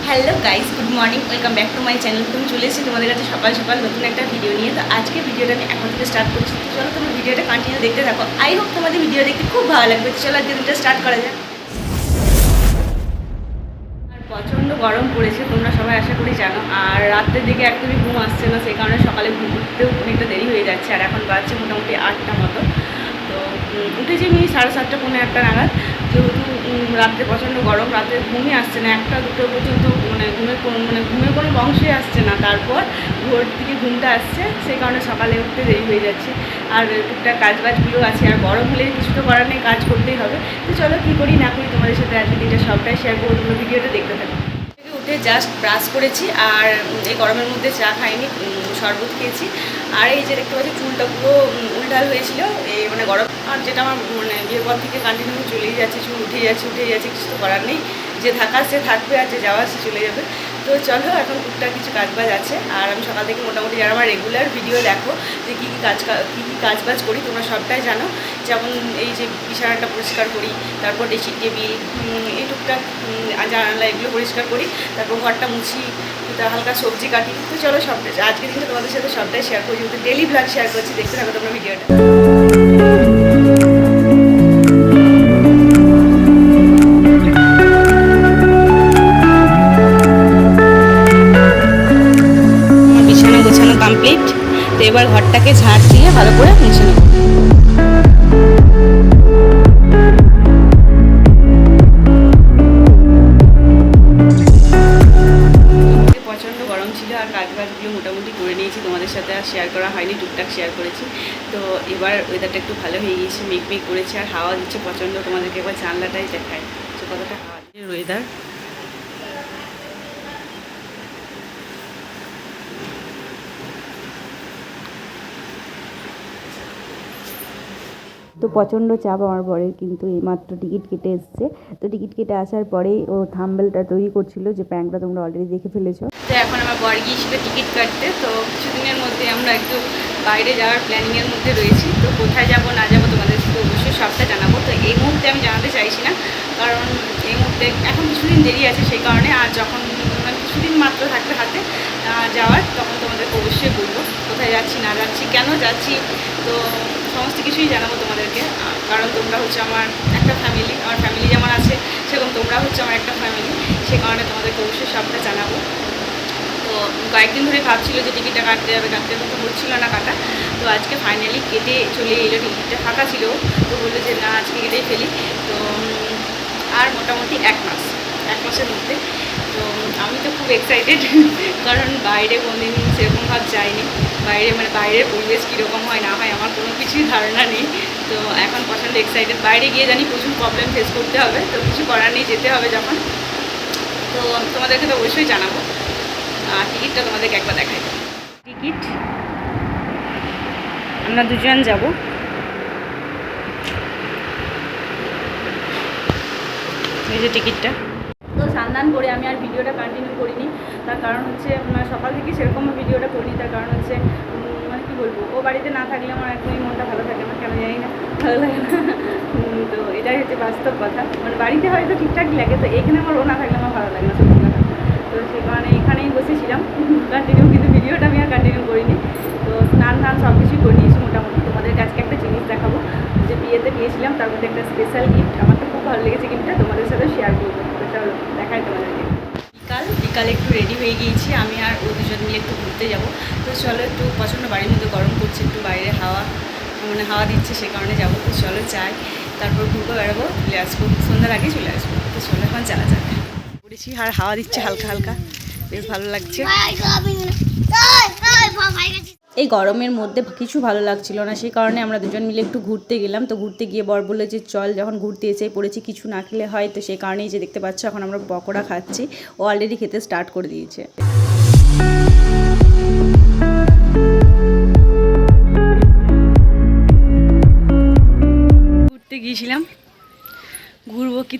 Hello guys, good morning, welcome back to my channel. তুমি চলে এসেছি তোমাদের কাছে সকাল সকাল নতুন একটা ভিডিও নিয়ে। তো আজকে ভিডিওটা আমি এখন থেকে স্টার্ট করছি। তো চলো তুমি ভিডিওটা কন্টিনিউ দেখতে থাকো। আই হোপ তোমাদের ভিডিও দেখতে খুব ভালো লাগবে। চলো আজকে দিনটা স্টার্ট করা যাক। আর প্রচণ্ড গরম পড়েছে, তোমরা সবাই আশা করি জানো। আর রাত্রের দিকে একদমই ঘুম আসছে না, সেই কারণে সকালে ঘুম উঠতেও অনেকটা দেরি হয়ে যাচ্ছে। আর এখন বাজছে মোটামুটি 8টা মতো। তো উঠেছি আমি 7:30 পৌনে 8টা নাগাদ। যেহেতু রাত্রে প্রচণ্ড গরম, রাতে ঘুমই আসছে না, 1টা 2টো পর্যন্ত ঘুমের কোনো বংশই আসছে না। তারপর ভোর দিকে ঘুমটা আসছে, সেই কারণে সকালে উঠতে দেরি হয়ে যাচ্ছে। আর টুকটাক কাজবাজগুলো আছে, আর গরম হলে কিছু তো করার নেই, কাজ করতেই হবে। তো চলো কী করি না করি তোমাদের সাথে আজকে দিনটা সবটাই শেয়ার করবো, ভিডিওটা দেখতে থাকো। উঠে জাস্ট ব্রাশ করেছি, আর এই গরমের মধ্যে চা খাইনি, শরবত খেয়েছি। আর এই যে দেখতে পাচ্ছি চুলটা পুরো উল্টাল হয়েছিল, এই গরম। আর যেটা আমার বিয়ের পর থেকে কন্টিনিউ চলেই যাচ্ছে, চুল উঠে যাচ্ছে, কিছু তো করার নেই। যে থাকার সে থাকবে, আর যে যাওয়ার সে চলে যাবে। তো চলো এখন টুকটাক কিছু কাজবাজ আছে। আর আমি সকাল থেকে মোটামুটি যারা আমার রেগুলার ভিডিও দেখো যে কী কী কাজবাজ করি তোমরা সবটাই জানো। যেমন এই যে বিছানাটা পরিষ্কার করি, তারপর ড্রেসিং টেবিল, এই টুকটাক জানালা এগুলো পরিষ্কার করি, তারপর ঘরটা মুছি, হালকা সবজি কাটি। তো চলো সবটাই আজকে দিনটা তোমাদের সাথে সবটাই শেয়ার করি, যেহেতু ডেলি ব্লগ শেয়ার করছি। দেখতে থাকো তোমরা ভিডিওটা। বিছানা গোছানো কমপ্লিট। তো এবার ঘরটাকে ঝাড় দিয়ে ভালো করে মুছে নেব। প্রচণ্ড গরম ছিল, আর কাজবাজগুলো মোটামুটি করে নিয়েছি, তোমাদের সাথে আর শেয়ার করা হয়নি, টুকটাক শেয়ার করেছি। তো এবার ওয়েদারটা একটু ভালো হয়ে গিয়েছে, মেঘ করেছে, আর হাওয়া দিচ্ছে প্রচণ্ড। তোমাদেরকে একবার জানলাটাই দেখায় যে কতটা হাওয়া দিচ্ছে। ওয়েদার তো প্রচণ্ড চাপ আমার বরের, কিন্তু এইমাত্র টিকিট কেটে এসছে। তো টিকিট কেটে আসার পরেই ও থাম্বনেলটা তৈরি করছিল, যে প্র্যাঙ্কটা তোমরা অলরেডি দেখে ফেলেছো। তো এখন আমার বর গিয়েছিল টিকিট কাটতে। তো কিছুদিনের মধ্যে আমরা একটু বাইরে যাওয়ার প্ল্যানিংয়ের মধ্যে রয়েছি। তো কোথায় যাব না যাব তোমাদের অবশ্যই সবটা জানাবো। তো এই মুহূর্তে আমি জানাতে চাইছি না, কারণ এই মুহূর্তে এখন কিছুদিন দেরি আছে, সেই কারণে। আর যখন কিছুদিন মাত্র থাকবে হাতে যাওয়ার, তখন তোমাদেরকে অবশ্যই বলবো কোথায় যাচ্ছি না যাচ্ছি, কেন যাচ্ছি। তো সমস্ত কিছুই জানাবো তোমাদেরকে, কারণ তোমরা হচ্ছে আমার একটা ফ্যামিলি। আমার ফ্যামিলি যেমন আছে, সেরকম তোমরা হচ্ছে আমার একটা ফ্যামিলি, সে কারণে তোমাদেরকে অবশ্যই সবটা জানাবো। তো কয়েকদিন ধরে ভাবছিল যে টিকিটটা কাটতে কথা হচ্ছিল না কাটা। তো আজকে ফাইনালি কেটে চলে এলো, টিকিটটা ফাঁকা ছিল। তো বললো যে না, আজকে কেটেই ফেলি। তো আর মোটামুটি 1 মাসের মধ্যে। তো আমি তো খুব এক্সাইটেড, কারণ বাইরে কোনোদিন সেরকমভাবে যাইনি। বাইরের পরিবেশ কীরকম হয় না হয় আমার কোনো কিছুই ধারণা নেই। তো এখন প্রচণ্ড এক্সাইটেড। বাইরে গিয়ে জানি প্রচুর প্রবলেম ফেস করতে হবে, তো কিছু করার নেই, যেতে হবে যখন। তো তোমাদেরকে তো অবশ্যই জানাবো। টিকিটটা তোমাদেরকে একবার দেখাই। টিকিট আমরা দুজন যাব। এই যে টিকিটটা। তো স্নান করে আমি আর ভিডিওটা কন্টিনিউ করিনি, তার কারণ হচ্ছে সকাল থেকে সেরকম ভিডিওটা করিনি। তার কারণ হচ্ছে কী বলবো, ও বাড়িতে না থাকলে আমার একদমই মনটা ভালো থাকে না, কেন জানি না, ভালো লাগে না। তো এটাই হচ্ছে বাস্তব কথা। বাড়িতে হয়তো ঠিকঠাকই লাগে, তো এখানে আমার ও না থাকলে আমার ভালো লাগে না, সত্যি কথা। তো সেই কারণে এখানেই বসেছিলাম কন্টিনিউ, কিন্তু ভিডিওটা আমি আর কন্টিনিউ করিনি। তো স্নান সব কিছুই করে নিয়েছি মোটামুটি। তোমাদেরকে আজকে একটা জিনিস দেখাবো, যে বিয়েতে পেয়েছিলাম, তার মধ্যে একটা স্পেশাল গিফট। আমার তো খুব ভালো লেগেছে গিফটটা, তোমাদের সাথে শেয়ার করবো। তো চলো দেখাই তোমাদেরকে। বিকালে একটু রেডি হয়ে গিয়েছি, আমি আর ও দুজন মিলে একটু ঘুরতে যাব। তো চলো, একটু প্রচণ্ড বাড়ির মধ্যে গরম করছে, একটু বাইরে হাওয়া দিচ্ছে, সে কারণে যাবো। তো চলো যাই, তারপর ঘুরবো, বেড়াবো, চলে আসবো, সন্ধ্যার আগে চলে আসবো। তো চলো এখন যাওয়া যাক। ঘুরেছি আর হাওয়া দিচ্ছে হালকা হালকা, বেশ ভালো লাগছে। এই গরমের মধ্যে কিছু ভালো লাগছিল না, সেই কারণে আমরা দুজন মিলে একটু ঘুরতে গেলাম। তো ঘুরতে গিয়ে বর বললো যে চল, যখন ঘুরতে এসেই পড়েছি, কিছু না খেলে হয়। তো সেই কারণেই যে দেখতে পাচ্ছ এখন আমরা পকোড়া খাচ্ছি। ও অলরেডি খেতে স্টার্ট করে দিয়েছে। ঘুরতে গিয়েছিলাম, ঘুরবো কি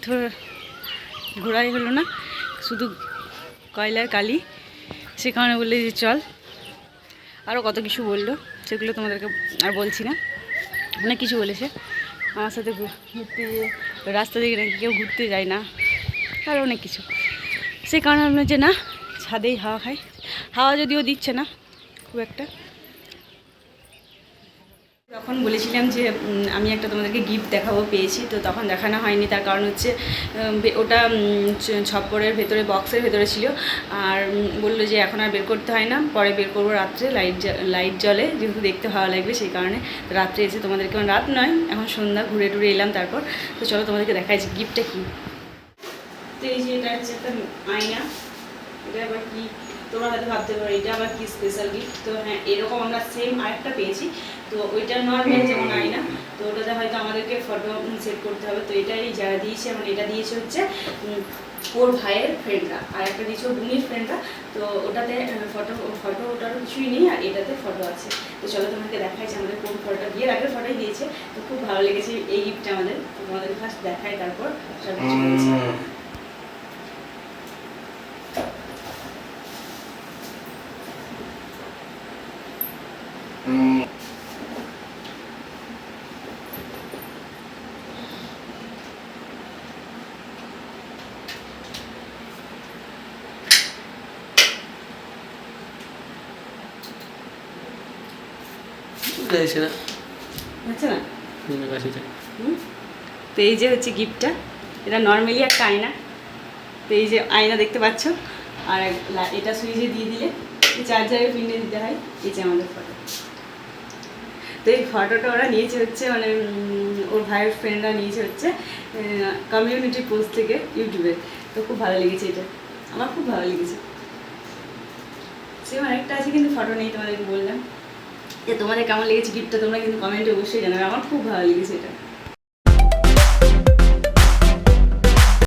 ঘোরাই হলো না, শুধু কয়লার কালি, সে কারণে বললে যে চল। আরও কত কিছু বললো, সেগুলো তোমাদেরকে আর বলছি না। অনেক কিছু বলেছে আমার সাথে ঘুরতে, রাস্তা দিয়ে নাকি কেউ ঘুরতে যায় না, আর অনেক কিছু। সে কারণে ভাবলাম যে না ছাদেই হাওয়া খাই। হাওয়া যদিও দিচ্ছে না খুব একটা। তখন বলেছিলাম যে আমি একটা তোমাদেরকে গিফট দেখাবো, পেয়েছি, তো তখন দেখানো হয়নি। তার কারণ হচ্ছে ওটা ছপ্পরের ভেতরে, বক্সের ভেতরে ছিল। আর বললো যে এখন আর বের করতে হয় না, পরে বের করবো রাত্রে, লাইট জ্বলে, যেহেতু দেখতে ভালো লাগবে সেই কারণে রাত্রে এসে তোমাদেরকে, রাত নয় এখন সন্ধ্যা, ঘুরে টুরে এলাম। তারপর তো চলো তোমাদেরকে দেখাই যে গিফটটা কী। তো এই যে এটা হচ্ছে একটা আয়না। এটা আবার কি তোমরা হয়তো ভাবতে পারো এটা আবার কি স্পেশাল গিফট। তো হ্যাঁ, এরকম আমরা সেম আরেকটা পেয়েছি। তো ওইটা নর্মাল যেমন আয়না, তো ওটাতে হয়তো আমাদেরকে ফটো সেট করতে হবে। তো এটাই যারা দিয়েছে, মানে এটা দিয়েছে হচ্ছে ওর ভাইয়ের ফ্রেন্ডরা, আর একটা দিয়েছে ওর বোনের ফ্রেন্ডরা। তো ওটাতে ফটো ওটারও কিছুই নেই, আর এটাতে ফটো আছে। তো চলো তোমাকে দেখাই যে আমাদের কোন ফটোটা, বিয়ের আগের ফটোই দিয়েছে। তো খুব ভালো লেগেছে এই গিফটটা আমাদের। তোমাদেরকে ফার্স্ট দেখাই, তারপর সব কিছু বলছি। আচ্ছা না, তো এই যে হচ্ছে গিফটটা। এটা নর্মালি একটা আয়না। তো এই যে আয়না দেখতে পাচ্ছ, আর এটা সুইচে দিয়ে দিলে চার্জারে পিনে দিতে হয়। এই যে আমাদের ফটো। তো এই ফটোটা ওরা নিয়েছে হচ্ছে, মানে ওর ভাইয়ের ফ্রেন্ডরা নিয়েছে হচ্ছে কমিউনিটি পোস্ট থেকে, ইউটিউবে। তো খুব ভালো লেগেছে এটা, আমার খুব ভালো লেগেছে। সেম আরেকটা আছে কিন্তু ফটো নেই, তোমাদেরকে বললাম। যে তোমাদের কেমন লেগেছে গিফটটা তোমরা কিন্তু কমেন্টে অবশ্যই জানাবে। আমার খুব ভালো লেগেছে এটা।